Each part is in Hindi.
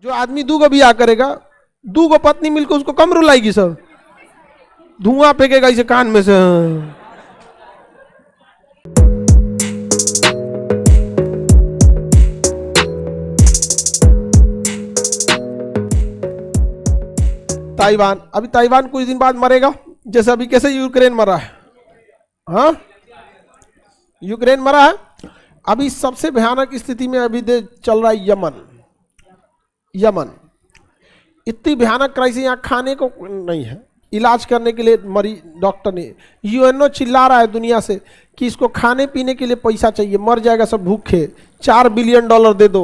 जो आदमी दूगो बियाह करेगा, दूगो पत्नी मिलकर उसको कम रुलाएगी, सब धुआं फेंकेगा इसे कान में से। ताइवान, अभी ताइवान कुछ दिन बाद मरेगा, जैसे अभी कैसे यूक्रेन मरा है। हाँ, यूक्रेन मरा है। अभी सबसे भयानक स्थिति में अभी चल रहा है यमन। यमन इतनी भयानक क्राइसिस, यहाँ खाने को नहीं है, इलाज करने के लिए मरी डॉक्टर ने, यूएनओ चिल्ला रहा है दुनिया से कि इसको खाने पीने के लिए पैसा चाहिए, मर जाएगा सब भूखे, $4 बिलियन दे दो।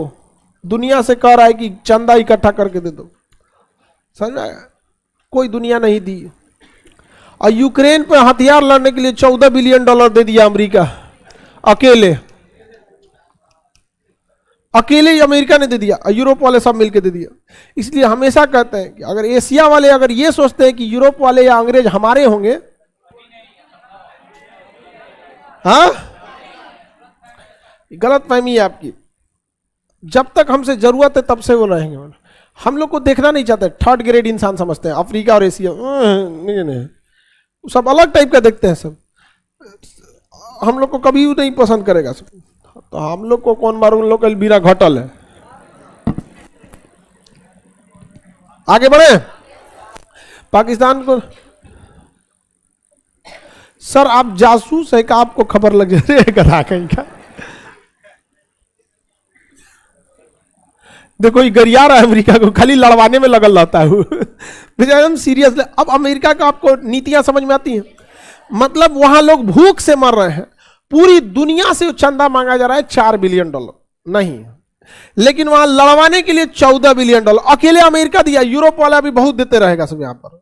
दुनिया से कह रहा है कि चंदा इकट्ठा करके दे दो, समझ में? कोई दुनिया नहीं दी। और यूक्रेन पर हथियार लड़ने के लिए $14 बिलियन दे दिया अमेरिका, अकेले अकेले ही अमेरिका ने दे दिया, यूरोप वाले सब मिलकर दे दिया। इसलिए हमेशा कहते हैं कि अगर एशिया वाले अगर ये सोचते हैं कि यूरोप वाले या अंग्रेज हमारे होंगे, हाँ, गलत फहमी है आपकी। जब तक हमसे जरूरत है तब से वो रहेंगे। हम लोग को देखना नहीं चाहते, थर्ड ग्रेड इंसान समझते हैं अफ्रीका और एशिया, नहीं, सब अलग टाइप का देखते हैं सब। हम लोग को कभी नहीं पसंद करेगा सब। तो हम लोग को कौन मारू, उन लोग का बीरा घटल है। आगे बढ़े। पाकिस्तान को, सर आप जासूस है, का आपको खबर लग जा रही है कहीं का? देखो ये गरिया रहा है अमेरिका को, खाली लड़वाने में लगल रहता है वो। सीरियस। अब अमेरिका का आपको नीतियां समझ में आती हैं। मतलब वहां लोग भूख से मर रहे हैं, पूरी दुनिया से चंदा मांगा जा रहा है $4 बिलियन नहीं, लेकिन वहां लड़वाने के लिए $14 बिलियन अकेले अमेरिका दिया। यूरोप वाला भी बहुत देते रहेगा सब यहाँ पर।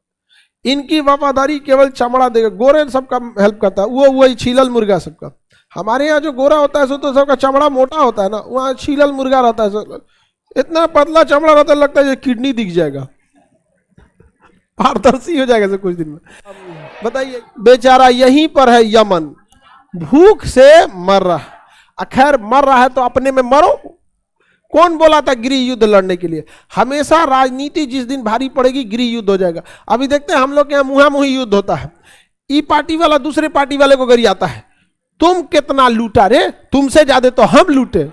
इनकी वफादारी केवल चमड़ा देगा, गोरे सबका हेल्प करता है, वो वही छीलल मुर्गा सबका। हमारे यहाँ जो गोरा होता है सो तो सबका चमड़ा मोटा होता है ना, वहाँ छीलल मुर्गा रहता है, सब इतना पतला चमड़ा रहता है, लगता है किडनी दिख जाएगा, पारदर्शी हो जाएगा कुछ दिन में। बताइए, बेचारा यहीं पर है यमन, भूख से मर रहा। खैर मर रहा है तो अपने में मरो। कौन बोला था गृह युद्ध लड़ने के लिए? हमेशा राजनीति जिस दिन भारी पड़ेगी गृह युद्ध हो जाएगा। अभी देखते हैं हम लोग के यहाँ मुहा मुही युद्ध होता है, ई पार्टी वाला दूसरे पार्टी वाले को गरियाता है, तुम कितना लूटा रे, तुमसे ज्यादा तो हम लूटे,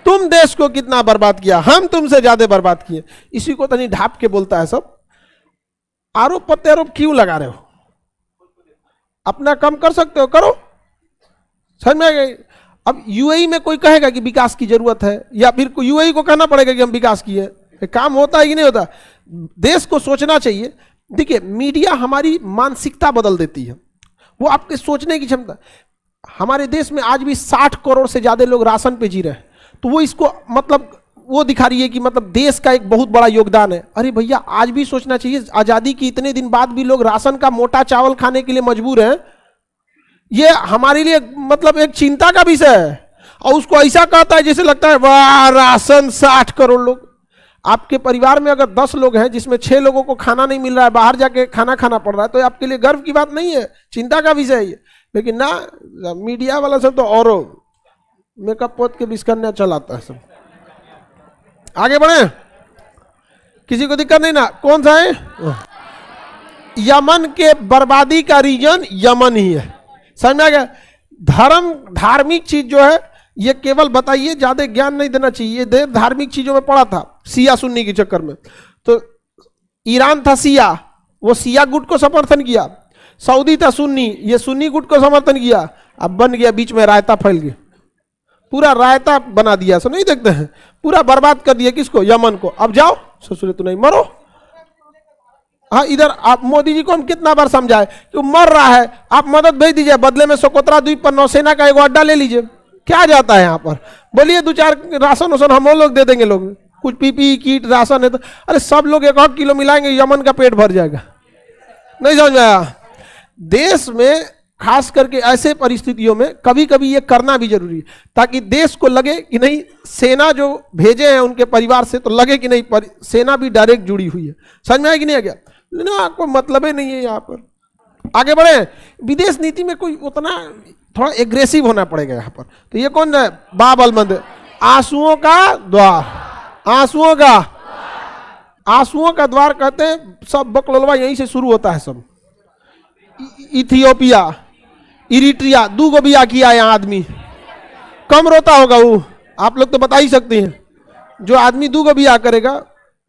तुम देश को कितना बर्बाद किया, हम तुमसे ज्यादा बर्बाद किए। इसी को तनी ढाप के बोलता है सब। आरोप प्रत्यारोप क्यों लगा रहे हो? अपना कम कर सकते हो, करो। समझ में आ गई? अब यूएई में कोई कहेगा कि विकास की जरूरत है, या फिर यूएई को कहना पड़ेगा कि हम विकास किए? काम होता है कि नहीं होता? देश को सोचना चाहिए। देखिए मीडिया हमारी मानसिकता बदल देती है, वो आपके सोचने की क्षमता। हमारे देश में आज भी 60 करोड़ से ज्यादा लोग राशन पे जी रहे हैं, तो वो इसको मतलब वो दिखा रही है कि मतलब देश का एक बहुत बड़ा योगदान है। अरे भैया आज भी सोचना चाहिए, आजादी की इतने दिन बाद भी लोग राशन का मोटा चावल खाने के लिए मजबूर हैं। ये हमारे लिए मतलब एक चिंता का विषय है। और उसको ऐसा कहता है जैसे लगता है वाह राशन 60 करोड़ लोग। आपके परिवार में अगर 10 लोग हैं जिसमें 6 लोगों को खाना नहीं मिल रहा है, बाहर जाके खाना खाना पड़ रहा है, तो आपके लिए गर्व की बात नहीं है, चिंता का विषय है। लेकिन ना, मीडिया वाला सब तो और मेकअप पोत के बिस्कन्या चलाता है सब। आगे बढ़े, किसी को दिक्कत नहीं ना? कौन सा है? यमन के बर्बादी का रीजन यमन ही है। समझ में आ गया? धर्म धार्मिक चीज जो है ये केवल बताइए, ज्यादा ज्ञान नहीं देना चाहिए। ये धार्मिक चीजों में पड़ा था सिया सुन्नी के चक्कर में। तो ईरान था सिया, वो सिया गुट को समर्थन किया। सऊदी था सुन्नी, ये सुन्नी गुट को समर्थन किया। अब बन गया बीच में रायता फैल गया, पूरा रायता बना दिया। सब नहीं देखते हैं, पूरा बर्बाद कर दिया। किसको? यमन को। अब जाओ ससुरे तू नहीं मरो। हाँ, इधर आप मोदी जी को हम कितना बार समझाए कि वो मर रहा है, आप मदद भेज दीजिए, बदले में सोकोत्रा द्वीप पर नौसेना का एक अड्डा ले लीजिए। क्या जाता है यहाँ पर? बोलिए 2-4 राशन वासन हम लोग दे देंगे, लोग कुछ पीपी किट राशन है तो अरे सब लोग 1 किलो मिलाएंगे, यमन का पेट भर जाएगा। नहीं समझ में आया? देश में खास करके ऐसे परिस्थितियों में कभी कभी ये करना भी जरूरी है, ताकि देश को लगे कि नहीं सेना जो भेजे हैं उनके परिवार से, तो लगे कि नहीं सेना भी डायरेक्ट जुड़ी हुई है। समझ में आया कि नहीं आ गया? ना कोई मतलब ही नहीं है यहाँ पर। आगे बढ़े। विदेश नीति में कोई उतना थोड़ा एग्रेसिव होना पड़ेगा यहाँ पर। तो ये कौन है? बाब अल मंद, आंसुओं का द्वार, आंसुओं का आंसुओं का द्वार कहते हैं, सब बकलोलवा यहीं से शुरू होता है सब। इथियोपिया, इरिट्रिया, 2 गो बिया किया यहाँ आदमी, कम रोता होगा वो, आप लोग तो बता ही सकते हैं। जो आदमी 2 गो बिया करेगा,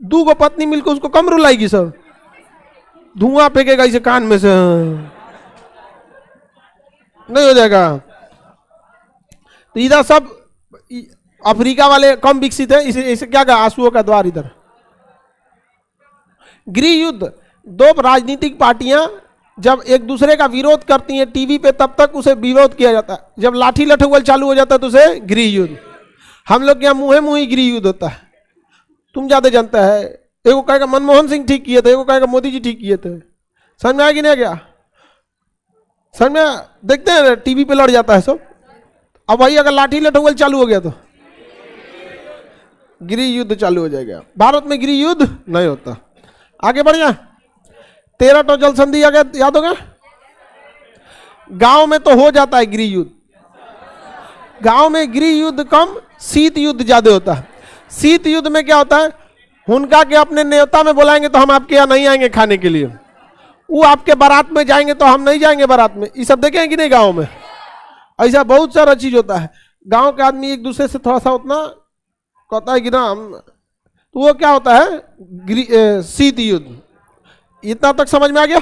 2 गो पत्नी मिलकर उसको कम रुलाएगी, सब धुआं फेंकेगा इसे कान में से, नहीं हो जाएगा। तो इधर सब अफ्रीका वाले कम विकसित है, इसे क्या कहा, आंसुओं का द्वार। इधर गृह युद्ध, 2 राजनीतिक पार्टियां जब एक दूसरे का विरोध करती हैं टीवी पे, तब तक उसे विरोध किया जाता है। जब लाठी लठुअल चालू हो जाता है तो उसे गृह युद्ध। हम लोग यहाँ मुँहे मुँह गृह युद्ध होता है, तुम ज्यादा जानता है। एगो कहेगा मनमोहन सिंह ठीक किए थे, एगो कहेगा मोदी जी ठीक किए थे। समझ में आया कि नहीं गया? समझ में? देखते हैं टीवी पे लड़ जाता है सब। अब भाई अगर लाठी लठुअल चालू हो गया तो गृह युद्ध चालू हो जाएगा। भारत में गृह युद्ध नहीं होता। आगे बढ़ जा। 13 तो जल संधि याद होगा। गांव में तो हो जाता है गृह युद्ध, गांव में गृह युद्ध कम, शीत युद्ध ज्यादा होता है। शीत युद्ध में क्या होता है, हुनका के अपने न्योता में बुलाएंगे तो हम आपके यहाँ नहीं आएंगे खाने के लिए, वो आपके बारात में जाएंगे तो हम नहीं जाएंगे बारात में। ये सब देखें कि नहीं गांव में? ऐसा बहुत सारा चीज होता है। गांव के आदमी एक दूसरे से थोड़ा सा उतना कहता है कि ना हम, तो वो क्या होता है, शीत युद्ध। इतना तक समझ में आ गया?